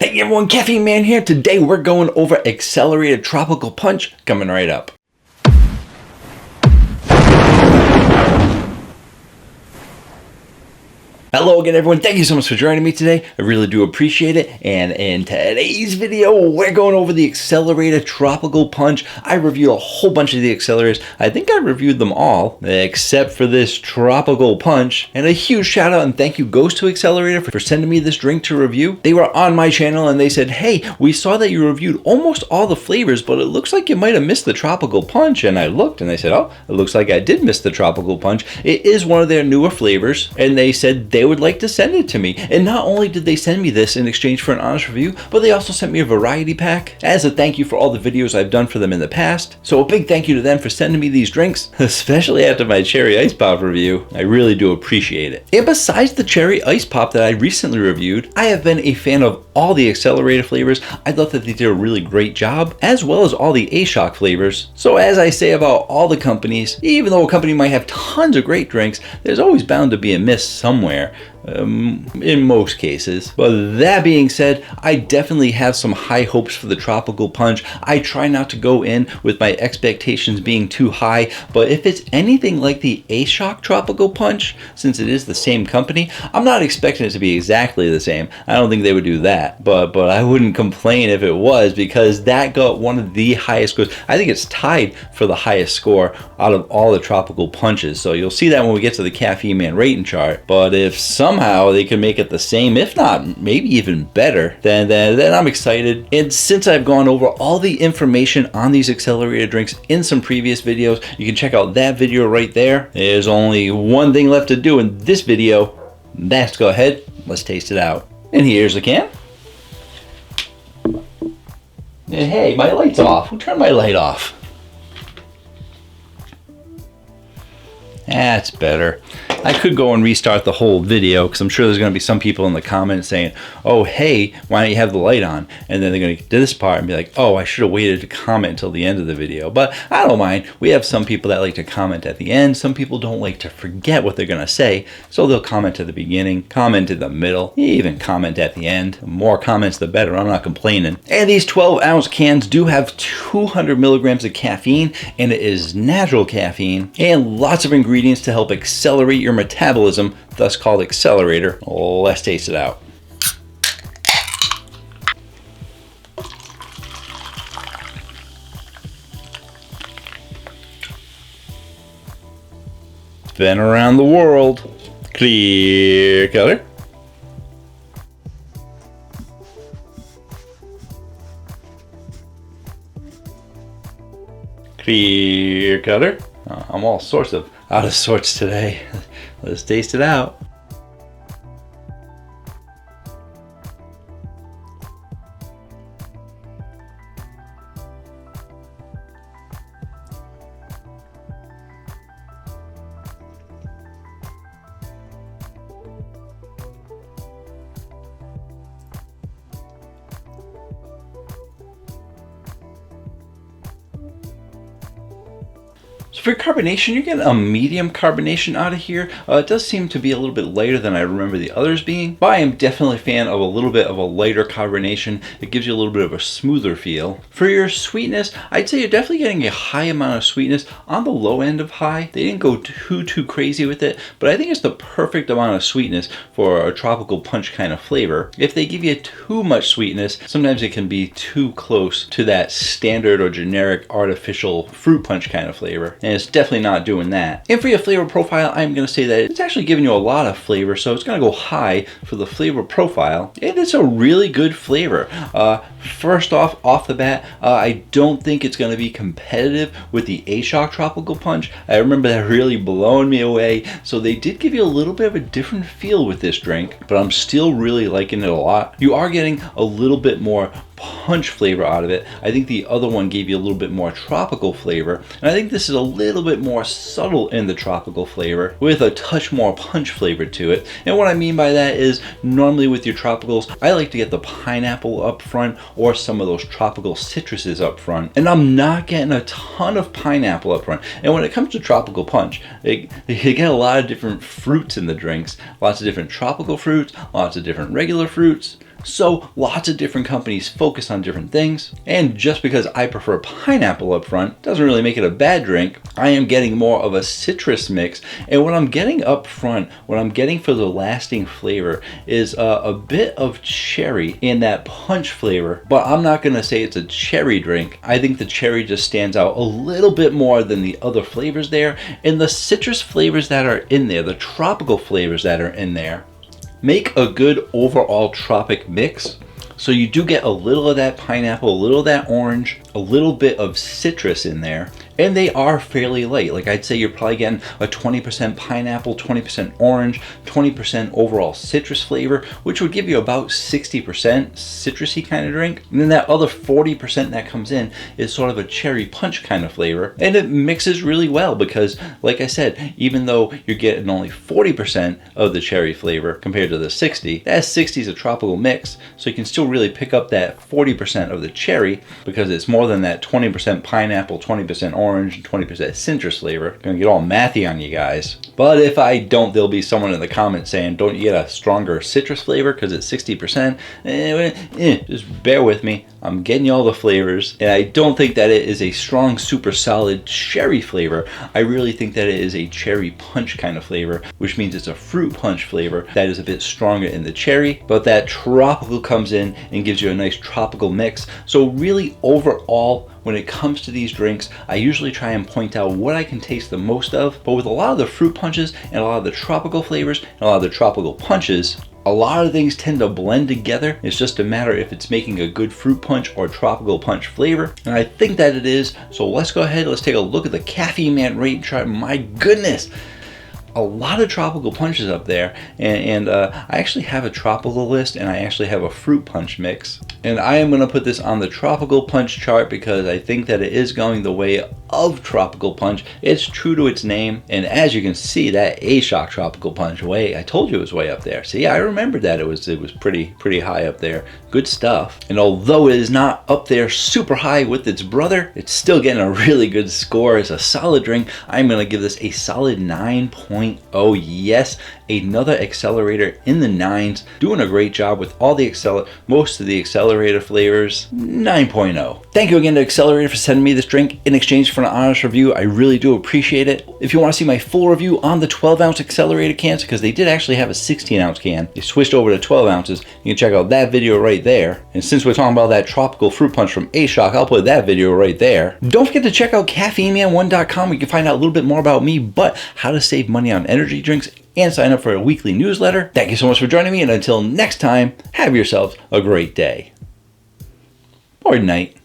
Hey everyone, Caffeine Man here. Today we're going over Accelerator Tropical Punch, coming right up. Hello again everyone, thank you so much for joining me today. I really do appreciate it. And in today's video, we're going over the Accelerator Tropical Punch. I reviewed a whole bunch of the accelerators. I think I reviewed them all, except for this Tropical Punch. And a huge shout out and thank you goes to Accelerator for sending me this drink to review. They were on my channel and they said, hey, we saw that you reviewed almost all the flavors, but it looks like you might have missed the Tropical Punch. And I looked and they said, oh, it looks like I did miss the Tropical Punch. It is one of their newer flavors. And they said they would like to send it to me. And not only did they send me this in exchange for an honest review, but they also sent me a variety pack as a thank you for all the videos I've done for them in the past. So a big thank you to them for sending me these drinks, especially after my cherry ice pop review. I really do appreciate it. And besides the cherry ice pop that I recently reviewed, I have been a fan of all the Accelerator flavors. I thought that they did a really great job, as well as all the AShoc flavors. So as I say about all the companies, even though a company might have tons of great drinks, there's always bound to be a miss somewhere. In most cases. But that being said, I definitely have some high hopes for the Tropical Punch. I try not to go in with my expectations being too high, but if it's anything like the AShoc Tropical Punch, since it is the same company, I'm not expecting it to be exactly the same. I don't think they would do that, but I wouldn't complain if it was, because that got one of the highest scores. I think it's tied for the highest score out of all the Tropical Punches. So you'll see that when we get to the Caffeine Man rating chart. But if somehow they can make it the same, if not maybe even better, then I'm excited. And since I've gone over all the information on these Accelerator drinks in some previous videos, you can check out that video right there. There's only one thing left to do in this video. That's go ahead, let's taste it out. And here's the can. And hey, my light's off. Who turned my light off? That's better. I could go and restart the whole video because I'm sure there's going to be some people in the comments saying, oh, hey, why don't you have the light on? And then they're going to get to this part and be like, oh, I should have waited to comment until the end of the video. But I don't mind. We have some people that like to comment at the end. Some people don't like to forget what they're going to say. So they'll comment at the beginning, comment in the middle, even comment at the end. The more comments, the better. I'm not complaining. And these 12-ounce cans do have 200 milligrams of caffeine, and it is natural caffeine and lots of ingredients to help accelerate your metabolism, thus called Accelerator. Let's taste it out. Been around the world. Clear color. Clear color. I'm all sorts of out of sorts today. Let's taste it out. So for carbonation, you're getting a medium carbonation out of here. It does seem to be a little bit lighter than I remember the others being, but I am definitely a fan of a little bit of a lighter carbonation. It gives you a little bit of a smoother feel. For your sweetness, I'd say you're definitely getting a high amount of sweetness on the low end of high. They didn't go too crazy with it, but I think it's the perfect amount of sweetness for a tropical punch kind of flavor. If they give you too much sweetness, sometimes it can be too close to that standard or generic artificial fruit punch kind of flavor. And it's definitely not doing that. And for your flavor profile, I'm going to say that it's actually giving you a lot of flavor, so it's going to go high for the flavor profile. And it's a really good flavor. First off the bat, I don't think it's going to be competitive with the AShoc Tropical Punch. I remember that really blowing me away. So they did give you a little bit of a different feel with this drink, but I'm still really liking it a lot. You are getting a little bit more punch flavor out of it. I think the other one gave you a little bit more tropical flavor, and I think this is a little bit more subtle in the tropical flavor with a touch more punch flavor to it. And what I mean by that is, normally with your tropicals, I like to get the pineapple up front or some of those tropical citruses up front, and I'm not getting a ton of pineapple up front. And when it comes to tropical punch, you get a lot of different fruits in the drinks, lots of different tropical fruits, lots of different regular fruits. So lots of different companies focus on different things. And just because I prefer pineapple up front doesn't really make it a bad drink. I am getting more of a citrus mix. And what I'm getting up front, what I'm getting for the lasting flavor is a bit of cherry in that punch flavor. But I'm not going to say it's a cherry drink. I think the cherry just stands out a little bit more than the other flavors there. And the citrus flavors that are in there, the tropical flavors that are in there, make a good overall tropic mix. So you do get a little of that pineapple, a little of that orange, a little bit of citrus in there, and they are fairly light. Like I'd say you're probably getting a 20% pineapple, 20% orange, 20% overall citrus flavor, which would give you about 60% citrusy kind of drink. And then that other 40% that comes in is sort of a cherry punch kind of flavor. And it mixes really well because, like I said, even though you're getting only 40% of the cherry flavor compared to the 60, that 60 is a tropical mix. So you can still really pick up that 40% of the cherry because it's more than that 20% pineapple, 20% orange, and 20% citrus flavor. Gonna get all mathy on you guys. But if I don't, there'll be someone in the comments saying, don't you get a stronger citrus flavor because it's 60%? Just bear with me. I'm getting you all the flavors, and I don't think that it is a strong, super solid cherry flavor. I really think that it is a cherry punch kind of flavor, which means it's a fruit punch flavor that is a bit stronger in the cherry, but that tropical comes in and gives you a nice tropical mix. So really overall, when it comes to these drinks, I usually try and point out what I can taste the most of, but with a lot of the fruit punches and a lot of the tropical flavors and a lot of the tropical punches, a lot of things tend to blend together. It's just a matter if it's making a good fruit punch or tropical punch flavor. And I think that it is. So let's go ahead, let's take a look at the Caffeine Man rate and try. My goodness, a lot of tropical punches up there. And I actually have a tropical list and I actually have a fruit punch mix. And I am going to put this on the tropical punch chart because I think that it is going the way of tropical punch. It's true to its name, and as you can see, that AShoc Tropical Punch, I told you it was way up there. See, I remembered that it was pretty high up there. Good stuff. And although it is not up there super high with its brother, it's still getting a really good score. It's a solid drink. I'm going to give this a solid 9.0. Yes, another Accelerator in the 9s, doing a great job with all the most of the Accelerator flavors. 9.0. Thank you again to Accelerator for sending me this drink in exchange for an honest review. I really do appreciate it. If you want to see my full review on the 12-ounce Accelerator cans, because they did actually have a 16-ounce can, they switched over to 12 ounces. You can check out that video right there. And since we're talking about that tropical fruit punch from AShoc, I'll put that video right there. Don't forget to check out caffeineman1.com where you can find out a little bit more about me, but how to save money on energy drinks and sign up for a weekly newsletter. Thank you so much for joining me, and until next time, have yourselves a great day or night.